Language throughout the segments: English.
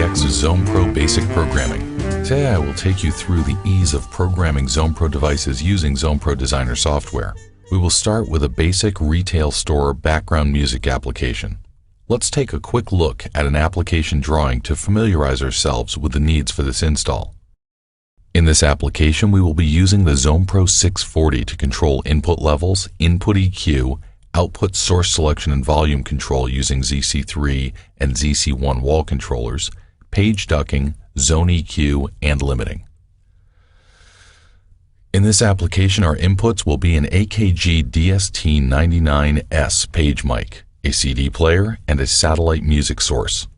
ZX ZonePRO Basic Programming. Today I will take you through the ease of programming ZonePRO devices using ZonePRO Designer software. We will start with a basic retail store background music application. Let's take a quick look at an application drawing to familiarize ourselves with the needs for this install. In this application, we will be using the ZonePRO 640 to control input levels, input EQ, output source selection and volume control using ZC3 and ZC1 wall controllers, page ducking, zone EQ, and limiting. In this application, our inputs will be an AKG DST99S page mic, a CD player, and a satellite music source.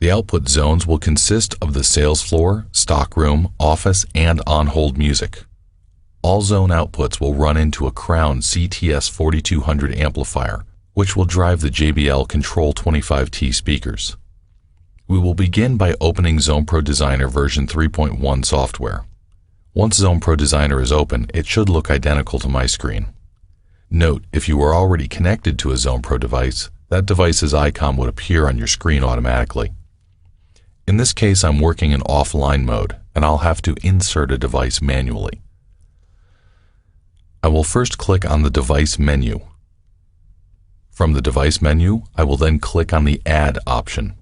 The output zones will consist of the sales floor, stockroom, office, and on-hold music. All zone outputs will run into a Crown CTS 4200 amplifier, which will drive the JBL Control 25T speakers. We will begin by opening ZonePRO Designer version 3.1 software. Once ZonePRO Designer is open, it should look identical to my screen. Note, if you are already connected to a ZonePRO device, that device's icon would appear on your screen automatically. In this case, I'm working in offline mode, and I'll have to insert a device manually. I will first click on the device menu. From the device menu, I will then click on the Add option.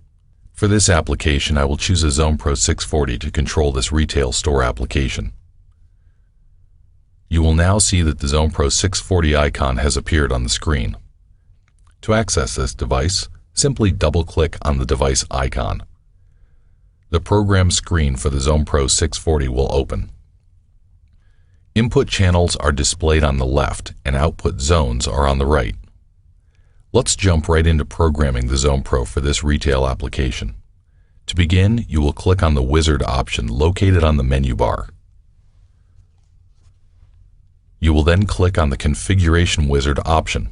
For this application, I will choose a ZonePRO 640 to control this retail store application. You will now see that the ZonePRO 640 icon has appeared on the screen. To access this device, simply double-click on the device icon. The program screen for the ZonePRO 640 will open. Input channels are displayed on the left and output zones are on the right. Let's jump right into programming the ZonePRO for this retail application. To begin, you will click on the Wizard option located on the menu bar. You will then click on the Configuration Wizard option.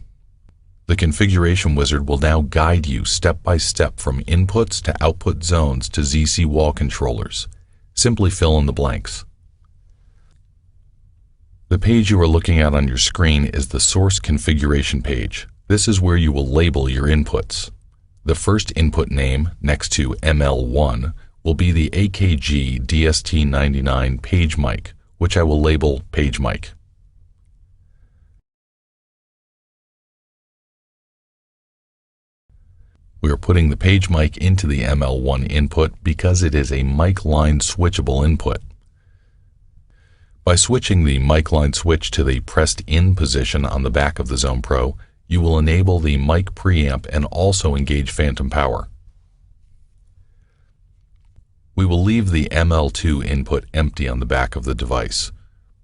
The Configuration Wizard will now guide you step by step from inputs to output zones to ZC wall controllers. Simply fill in the blanks. The page you are looking at on your screen is the source configuration page. This is where you will label your inputs. The first input name, next to ML1, will be the AKG DST99 page mic, which I will label page mic. We are putting the page mic into the ML1 input because it is a mic line switchable input. By switching the mic line switch to the pressed in position on the back of the ZonePRO, you will enable the mic preamp and also engage phantom power. We will leave the ML2 input empty on the back of the device,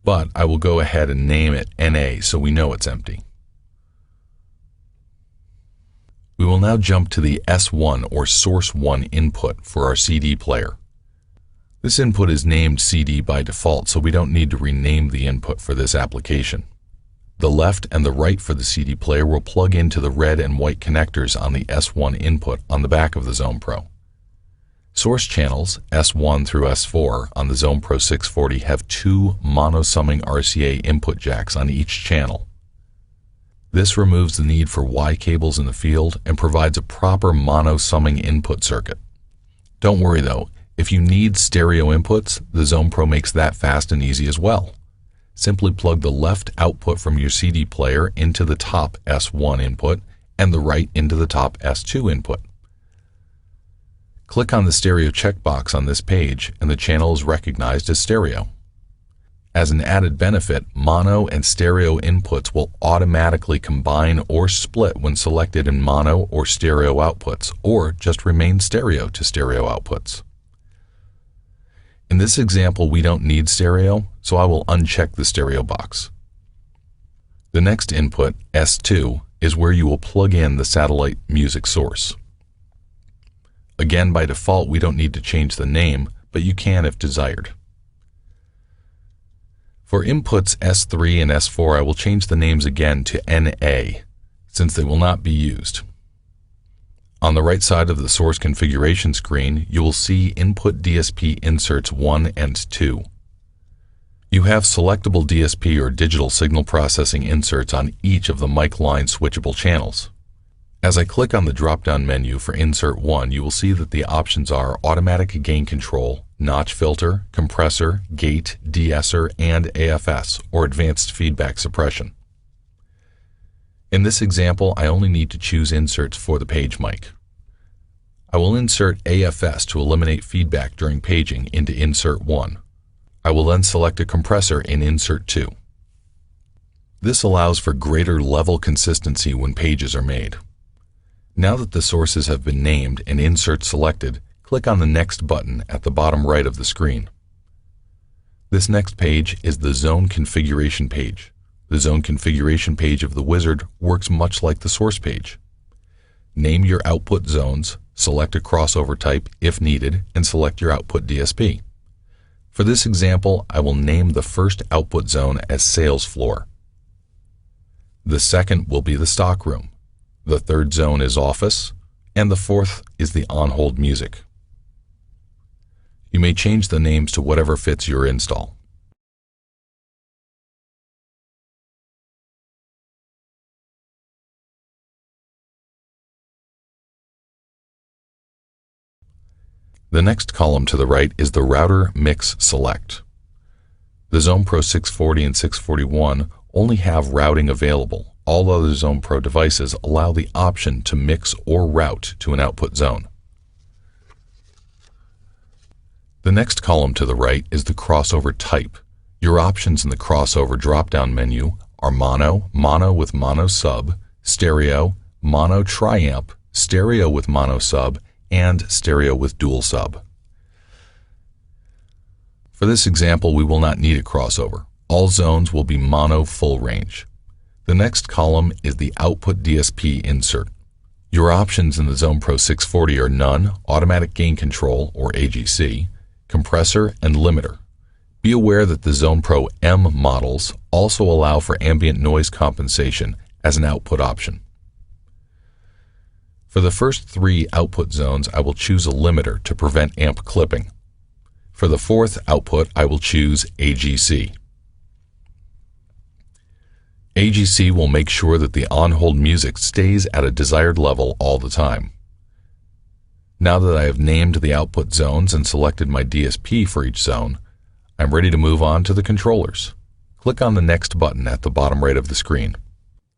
but I will go ahead and name it NA so we know it's empty. We will now jump to the S1 or Source 1 input for our CD player. This input is named CD by default, so we don't need to rename the input for this application. The left and the right for the CD player will plug into the red and white connectors on the S1 input on the back of the ZonePRO. Source channels S1 through S4 on the ZonePRO 640 have two mono-summing RCA input jacks on each channel. This removes the need for Y cables in the field and provides a proper mono-summing input circuit. Don't worry though, if you need stereo inputs, the ZonePRO makes that fast and easy as well. Simply plug the left output from your CD player into the top S1 input and the right into the top S2 input. Click on the stereo checkbox on this page and the channel is recognized as stereo. As an added benefit, mono and stereo inputs will automatically combine or split when selected in mono or stereo outputs, or just remain stereo to stereo outputs. In this example, we don't need stereo, so I will uncheck the stereo box. The next input, S2, is where you will plug in the satellite music source. Again, by default, we don't need to change the name, but you can if desired. For inputs S3 and S4, I will change the names again to NA, since they will not be used. On the right side of the source configuration screen, you will see Input DSP Inserts 1 and 2. You have selectable DSP or digital signal processing inserts on each of the mic line switchable channels. As I click on the drop-down menu for Insert 1, you will see that the options are Automatic Gain Control, Notch Filter, Compressor, Gate, De-esser, and AFS, or Advanced Feedback Suppression. In this example, I only need to choose inserts for the page mic. I will insert AFS to eliminate feedback during paging into Insert 1. I will then select a compressor in Insert 2. This allows for greater level consistency when pages are made. Now that the sources have been named and inserts selected, click on the Next button at the bottom right of the screen. This next page is the Zone Configuration page. The Zone Configuration page of the wizard works much like the source page. Name your output zones, select a crossover type if needed, and select your output DSP. For this example, I will name the first output zone as Sales Floor. The second will be the stockroom. The third zone is Office, and the fourth is the on-hold music. You may change the names to whatever fits your install. The next column to the right is the Router Mix Select. The ZonePRO 640 and 641 only have routing available. All other ZonePRO devices allow the option to mix or route to an output zone. The next column to the right is the crossover type. Your options in the crossover drop-down menu are mono, mono with mono sub, stereo, mono triamp, stereo with mono sub, and stereo with dual sub. For this example, we will not need a crossover. All zones will be mono full range. The next column is the Output DSP insert. Your options in the ZonePRO 640 are None, Automatic Gain Control, or AGC, Compressor, and Limiter. Be aware that the ZonePRO M models also allow for ambient noise compensation as an output option. For the first three output zones, I will choose a limiter to prevent amp clipping. For the fourth output, I will choose AGC. AGC will make sure that the on-hold music stays at a desired level all the time. Now that I have named the output zones and selected my DSP for each zone, I'm ready to move on to the controllers. Click on the Next button at the bottom right of the screen.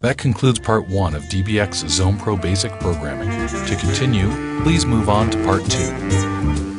That concludes Part 1 of DBX ZonePRO Basic Programming. To continue, please move on to Part 2.